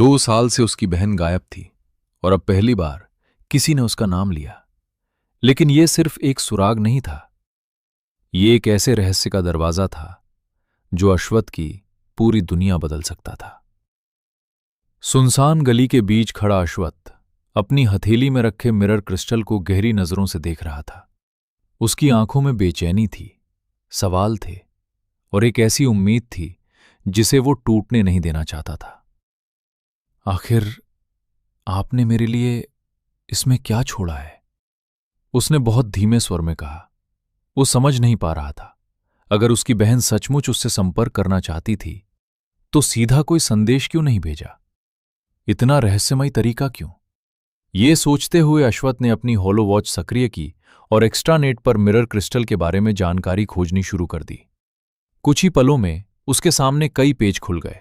2 साल से उसकी बहन गायब थी और अब पहली बार किसी ने उसका नाम लिया। लेकिन यह सिर्फ एक सुराग नहीं था, ये एक ऐसे रहस्य का दरवाजा था जो अश्वथ की पूरी दुनिया बदल सकता था। सुनसान गली के बीच खड़ा अश्वथ अपनी हथेली में रखे मिरर क्रिस्टल को गहरी नजरों से देख रहा था। उसकी आंखों में बेचैनी थी, सवाल थे और एक ऐसी उम्मीद थी जिसे वो टूटने नहीं देना चाहता था। आखिर आपने मेरे लिए इसमें क्या छोड़ा है? उसने बहुत धीमे स्वर में कहा। वो समझ नहीं पा रहा था, अगर उसकी बहन सचमुच उससे संपर्क करना चाहती थी तो सीधा कोई संदेश क्यों नहीं भेजा? इतना रहस्यमय तरीका क्यों? ये सोचते हुए अश्वथ ने अपनी हॉलो वॉच सक्रिय की और एक्स्ट्रानेट पर मिरर क्रिस्टल के बारे में जानकारी खोजनी शुरू कर दी। कुछ ही पलों में उसके सामने कई पेज खुल गए।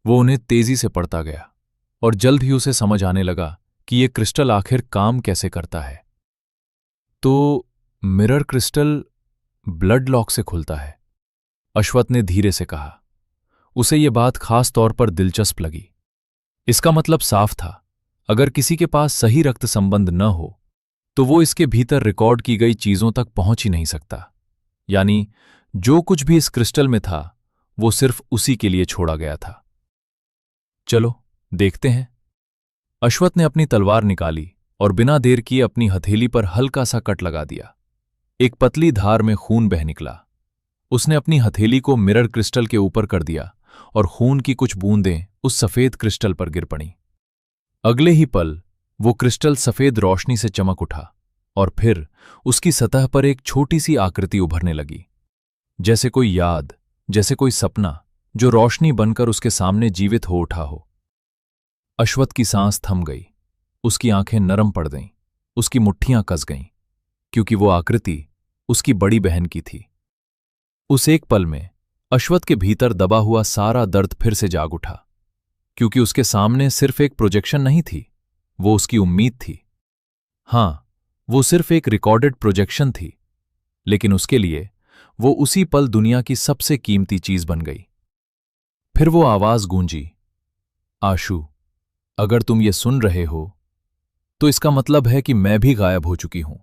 वो उन्हें तेजी से पढ़ता गया और जल्द ही उसे समझ आने लगा कि ये क्रिस्टल आखिर काम कैसे करता है। तो मिरर क्रिस्टल ब्लड लॉक से खुलता है, अश्वथ ने धीरे से कहा। उसे ये बात खास तौर पर दिलचस्प लगी। इसका मतलब साफ था, अगर किसी के पास सही रक्त संबंध न हो तो वो इसके भीतर रिकॉर्ड की गई चीजों तक पहुंच ही नहीं सकता। यानी जो कुछ भी इस क्रिस्टल में था वो सिर्फ उसी के लिए छोड़ा गया था। चलो देखते हैं। अश्वथ ने अपनी तलवार निकाली और बिना देर किए अपनी हथेली पर हल्का सा कट लगा दिया। एक पतली धार में खून बह निकला। उसने अपनी हथेली को मिरर क्रिस्टल के ऊपर कर दिया और खून की कुछ बूंदें उस सफेद क्रिस्टल पर गिर पड़ीं। अगले ही पल वो क्रिस्टल सफेद रोशनी से चमक उठा और फिर उसकी सतह पर एक छोटी सी आकृति उभरने लगी, जैसे कोई याद, जैसे कोई सपना जो रोशनी बनकर उसके सामने जीवित हो उठा हो। अश्वथ की सांस थम गई, उसकी आंखें नरम पड़ गईं, उसकी मुट्ठियां कस गईं, क्योंकि वो आकृति उसकी बड़ी बहन की थी। उस एक पल में अश्वथ के भीतर दबा हुआ सारा दर्द फिर से जाग उठा, क्योंकि उसके सामने सिर्फ एक प्रोजेक्शन नहीं थी, वो उसकी उम्मीद थी। हां, वो सिर्फ एक रिकॉर्डेड प्रोजेक्शन थी, लेकिन उसके लिए वो उसी पल दुनिया की सबसे कीमती चीज बन गई। फिर वो आवाज गूंजी, आशु, अगर तुम ये सुन रहे हो तो इसका मतलब है कि मैं भी गायब हो चुकी हूं,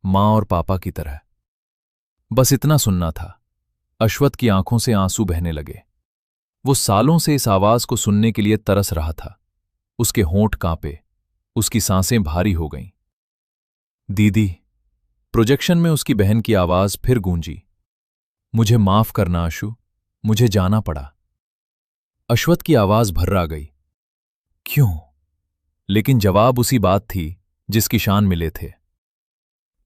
मां और पापा की तरह। बस इतना सुनना था। अश्वथ की आंखों से आंसू बहने लगे। वो सालों से इस आवाज को सुनने के लिए तरस रहा था। उसके होंठ कांपे, उसकी सांसें भारी हो गईं। दीदी, प्रोजेक्शन में उसकी बहन की आवाज फिर गूंजी। मुझे माफ करना आशु, मुझे जाना पड़ा। अश्वथ की आवाज भर्रा गई। क्यों? लेकिन जवाब उसी बात थी जिसकी शान मिले थे।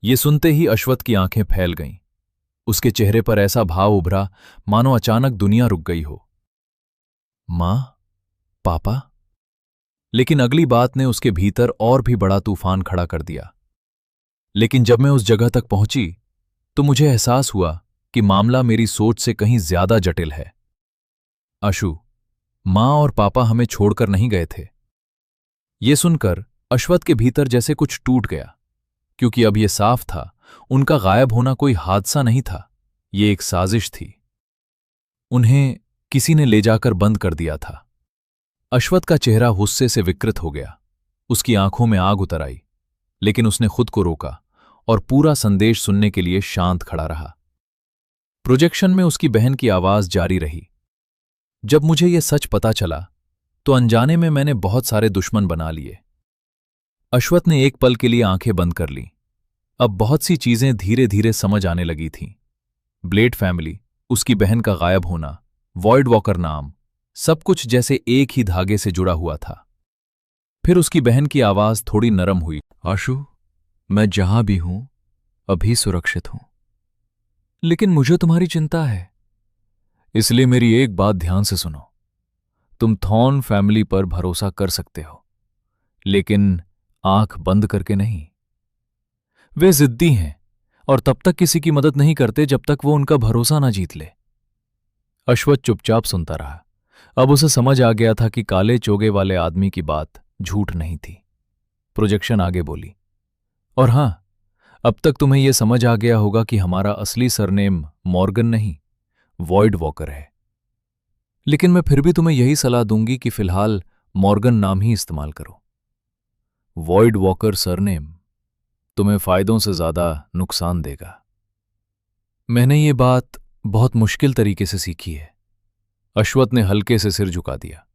ये सुनते ही अश्वथ की आंखें फैल गईं। उसके चेहरे पर ऐसा भाव उभरा मानो अचानक दुनिया रुक गई हो। मां, पापा? लेकिन अगली बात ने उसके भीतर और भी बड़ा तूफान खड़ा कर दिया। लेकिन जब मैं उस जगह तक पहुंची तो मुझे एहसास हुआ कि मामला मेरी सोच से कहीं ज्यादा जटिल है। आशु, मां और पापा हमें छोड़कर नहीं गए थे। ये सुनकर अश्वथ के भीतर जैसे कुछ टूट गया, क्योंकि अब यह साफ था, उनका गायब होना कोई हादसा नहीं था, ये एक साजिश थी। उन्हें किसी ने ले जाकर बंद कर दिया था। अश्वथ का चेहरा गुस्से से विकृत हो गया। उसकी आंखों में आग उतर आई, लेकिन उसने खुद को रोका और पूरा संदेश सुनने के लिए शांत खड़ा रहा। प्रोजेक्शन में उसकी बहन की आवाज जारी रही। जब मुझे यह सच पता चला तो अनजाने में मैंने बहुत सारे दुश्मन बना लिए। अश्वथ ने एक पल के लिए आंखें बंद कर लीं। अब बहुत सी चीजें धीरे धीरे समझ आने लगी थीं। ब्लेड फैमिली, उसकी बहन का गायब होना, वॉइड वॉकर नाम, सब कुछ जैसे एक ही धागे से जुड़ा हुआ था। फिर उसकी बहन की आवाज थोड़ी नरम हुई। आशु, मैं जहां भी हूं अभी सुरक्षित हूं, लेकिन मुझे तुम्हारी चिंता है। इसलिए मेरी एक बात ध्यान से सुनो। तुम थॉर्न फैमिली पर भरोसा कर सकते हो, लेकिन आंख बंद करके नहीं। वे जिद्दी हैं और तब तक किसी की मदद नहीं करते जब तक वो उनका भरोसा ना जीत ले। अश्वथ चुपचाप सुनता रहा। अब उसे समझ आ गया था कि काले चोगे वाले आदमी की बात झूठ नहीं थी। प्रोजेक्शन आगे बोली, और हां, अब तक तुम्हें यह समझ आ गया होगा कि हमारा असली सरनेम मॉर्गन नहीं, वॉइड वॉकर है। लेकिन मैं फिर भी तुम्हें यही सलाह दूंगी कि फिलहाल मॉर्गन नाम ही इस्तेमाल करो। वॉइड वॉकर सरनेम तुम्हें फायदों से ज्यादा नुकसान देगा। मैंने ये बात बहुत मुश्किल तरीके से सीखी है। अश्वथ ने हल्के से सिर झुका दिया।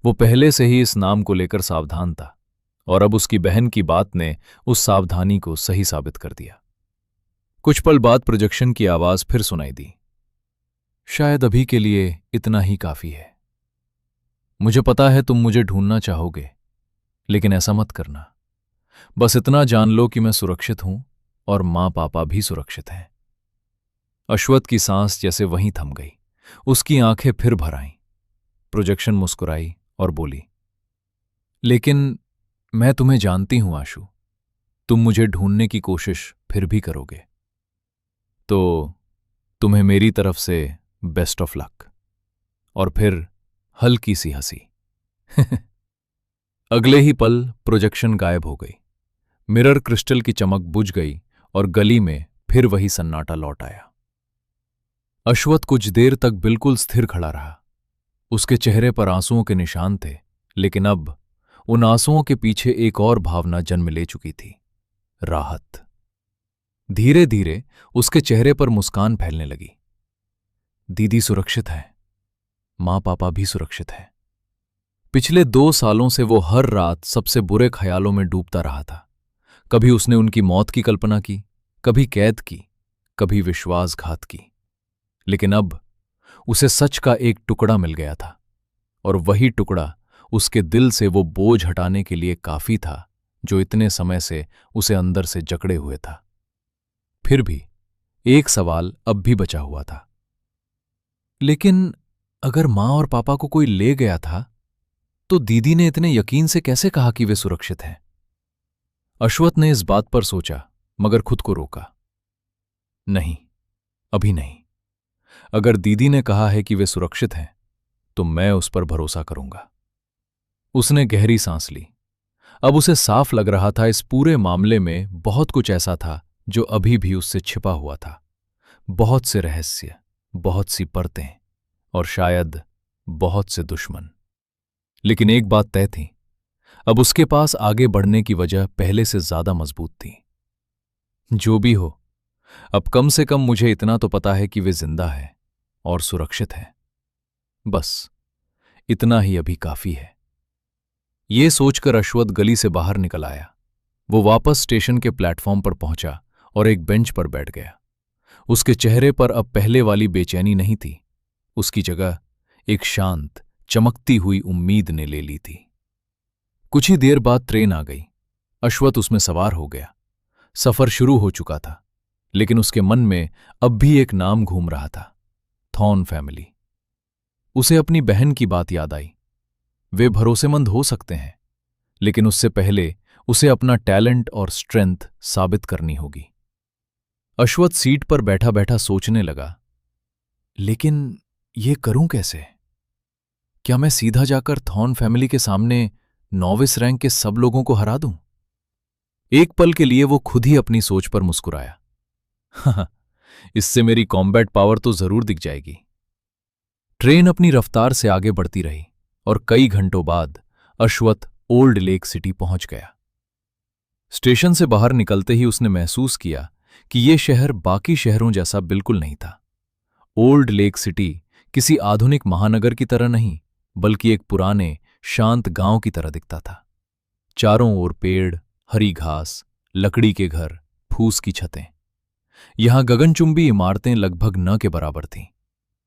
वो पहले से ही इस नाम को लेकर सावधान था और अब उसकी बहन की बात ने उस सावधानी को सही साबित कर दिया। कुछ पल बाद प्रोजेक्शन की आवाज फिर सुनाई दी। शायद अभी के लिए इतना ही काफी है। मुझे पता है तुम मुझे ढूंढना चाहोगे, लेकिन ऐसा मत करना। बस इतना जान लो कि मैं सुरक्षित हूं और मां पापा भी सुरक्षित हैं। अश्वथ की सांस जैसे वहीं थम गई। उसकी आंखें फिर भर आईं। प्रोजेक्शन मुस्कुराई और बोली, लेकिन मैं तुम्हें जानती हूं आशु। तुम मुझे ढूंढने की कोशिश फिर भी करोगे। तो तुम्हें मेरी तरफ से बेस्ट ऑफ लक। और फिर हल्की सी हंसी। अगले ही पल प्रोजेक्शन गायब हो गई। मिरर क्रिस्टल की चमक बुझ गई और गली में फिर वही सन्नाटा लौट आया। अश्वथ कुछ देर तक बिल्कुल स्थिर खड़ा रहा। उसके चेहरे पर आंसुओं के निशान थे, लेकिन अब उन आंसुओं के पीछे एक और भावना जन्म ले चुकी थी, राहत। धीरे धीरे उसके चेहरे पर मुस्कान फैलने लगी। दीदी सुरक्षित है, मां पापा भी सुरक्षित हैं। पिछले 2 सालों से वो हर रात सबसे बुरे ख्यालों में डूबता रहा था। कभी उसने उनकी मौत की कल्पना की, कभी कैद की, कभी विश्वासघात की। लेकिन अब उसे सच का एक टुकड़ा मिल गया था, और वही टुकड़ा उसके दिल से वो बोझ हटाने के लिए काफी था जो इतने समय से उसे अंदर से जकड़े हुए था। फिर भी एक सवाल अब भी बचा हुआ था। लेकिन अगर मां और पापा को कोई ले गया था, तो दीदी ने इतने यकीन से कैसे कहा कि वे सुरक्षित हैं? अश्वथ ने इस बात पर सोचा, मगर खुद को रोका। नहीं, अभी नहीं। अगर दीदी ने कहा है कि वे सुरक्षित हैं, तो मैं उस पर भरोसा करूंगा। उसने गहरी सांस ली। अब उसे साफ लग रहा था इस पूरे मामले में बहुत कुछ ऐसा था जो अभी भी उससे छिपा हुआ था। बहुत से रहस्य, बहुत सी परतें और शायद बहुत से दुश्मन। लेकिन एक बात तय थी, अब उसके पास आगे बढ़ने की वजह पहले से ज्यादा मजबूत थी। जो भी हो, अब कम से कम मुझे इतना तो पता है कि वे जिंदा है और सुरक्षित है। बस इतना ही अभी काफी है। ये सोचकर अश्वथ गली से बाहर निकल आया। वो वापस स्टेशन के प्लेटफॉर्म पर पहुंचा और एक बेंच पर बैठ गया। उसके चेहरे पर अब पहले वाली बेचैनी नहीं थी। उसकी जगह एक शांत, चमकती हुई उम्मीद ने ले ली थी। कुछ ही देर बाद ट्रेन आ गई। अश्वथ उसमें सवार हो गया। सफर शुरू हो चुका था, लेकिन उसके मन में अब भी एक नाम घूम रहा था, थॉर्न फैमिली। उसे अपनी बहन की बात याद आई। वे भरोसेमंद हो सकते हैं, लेकिन उससे पहले उसे अपना टैलेंट और स्ट्रेंथ साबित करनी होगी। अश्वथ सीट पर बैठा बैठा सोचने लगा, लेकिन ये करूं कैसे? क्या मैं सीधा जाकर थॉर्न फैमिली के सामने नॉविस रैंक के सब लोगों को हरा दूं? एक पल के लिए वो खुद ही अपनी सोच पर मुस्कुराया। हाँ, इससे मेरी कॉम्बैट पावर तो जरूर दिख जाएगी। ट्रेन अपनी रफ्तार से आगे बढ़ती रही और कई घंटों बाद अश्वथ ओल्ड लेक सिटी पहुंच गया। स्टेशन से बाहर निकलते ही उसने महसूस किया कि यह शहर बाकी शहरों जैसा बिल्कुल नहीं था। ओल्ड लेक सिटी किसी आधुनिक महानगर की तरह नहीं, बल्कि एक पुराने, शांत गांव की तरह दिखता था। चारों ओर पेड़, हरी घास, लकड़ी के घर, फूस की छतें। यहां गगनचुंबी इमारतें लगभग न के बराबर थीं।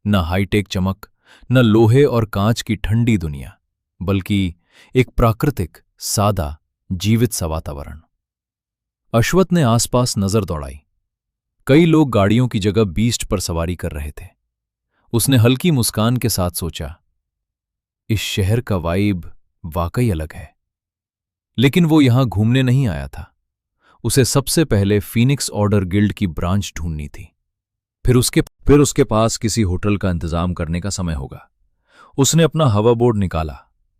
न हाईटेक चमक, न लोहे और कांच की ठंडी दुनिया, बल्कि एक प्राकृतिक, सादा, जीवित सा वातावरण। अश्वथ ने आसपास नजर दौड़ाई। कई लोग गाड़ियों की जगह बीस्ट पर सवारी कर रहे थे। उसने हल्की मुस्कान के साथ सोचा, इस शहर का वाइब वाकई अलग है। लेकिन वो यहां घूमने नहीं आया था। उसे सबसे पहले फीनिक्स ऑर्डर गिल्ड की ब्रांच ढूंढनी थी। फिर उसके पास किसी होटल का इंतजाम करने का समय होगा। उसने अपना हवा बोर्ड निकाला,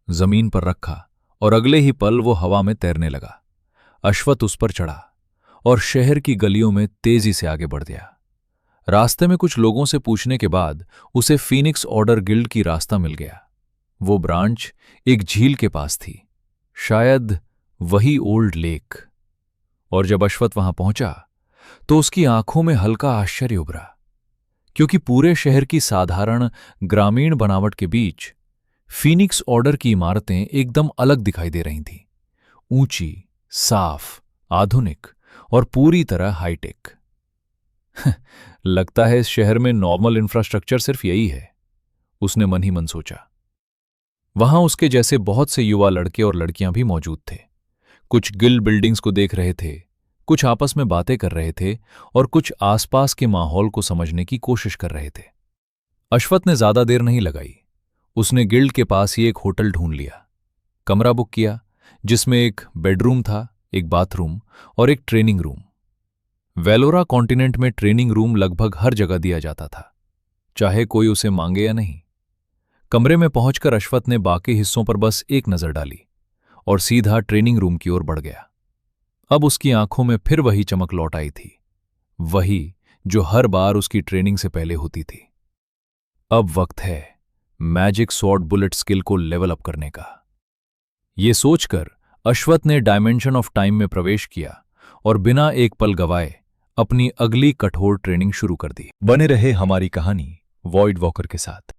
जमीन पर रखा और अगले ही पल वो हवा में तैरने लगा। अश्वथ उस पर चढ़ा और शहर की गलियों में तेजी से आगे बढ़ गया। रास्ते में कुछ लोगों से पूछने के बाद उसे फीनिक्स ऑर्डर गिल्ड की रास्ता मिल गया। वो ब्रांच एक झील के पास थी, शायद वही ओल्ड लेक। और जब अश्वथ वहां पहुंचा तो उसकी आंखों में हल्का आश्चर्य उभरा, क्योंकि पूरे शहर की साधारण ग्रामीण बनावट के बीच फीनिक्स ऑर्डर की इमारतें एकदम अलग दिखाई दे रही थीं। ऊंची, साफ, आधुनिक और पूरी तरह हाईटेक। लगता है इस शहर में नॉर्मल इंफ्रास्ट्रक्चर सिर्फ यही है, उसने मन ही मन सोचा। वहां उसके जैसे बहुत से युवा लड़के और लड़कियां भी मौजूद थे। कुछ गिल्ड बिल्डिंग्स को देख रहे थे, कुछ आपस में बातें कर रहे थे और कुछ आसपास के माहौल को समझने की कोशिश कर रहे थे। अश्वथ ने ज्यादा देर नहीं लगाई। उसने गिल्ड के पास ही एक होटल ढूंढ लिया, कमरा बुक किया, जिसमें एक बेडरूम था, एक बाथरूम और एक ट्रेनिंग रूम। वेलोरा कॉन्टिनेंट में ट्रेनिंग रूम लगभग हर जगह दिया जाता था, चाहे कोई उसे मांगे या नहीं। कमरे में पहुंचकर अश्वथ ने बाकी हिस्सों पर बस एक नजर डाली और सीधा ट्रेनिंग रूम की ओर बढ़ गया। अब उसकी आंखों में फिर वही चमक लौट आई थी, वही जो हर बार उसकी ट्रेनिंग से पहले होती थी। अब वक्त है मैजिक स्वॉर्ड बुलेट स्किल को लेवल अप करने का। ये सोचकर अश्वथ ने डायमेंशन ऑफ टाइम में प्रवेश किया और बिना एक पल गवाए अपनी अगली कठोर ट्रेनिंग शुरू कर दी। बने रहे हमारी कहानी वॉइड वॉकर के साथ।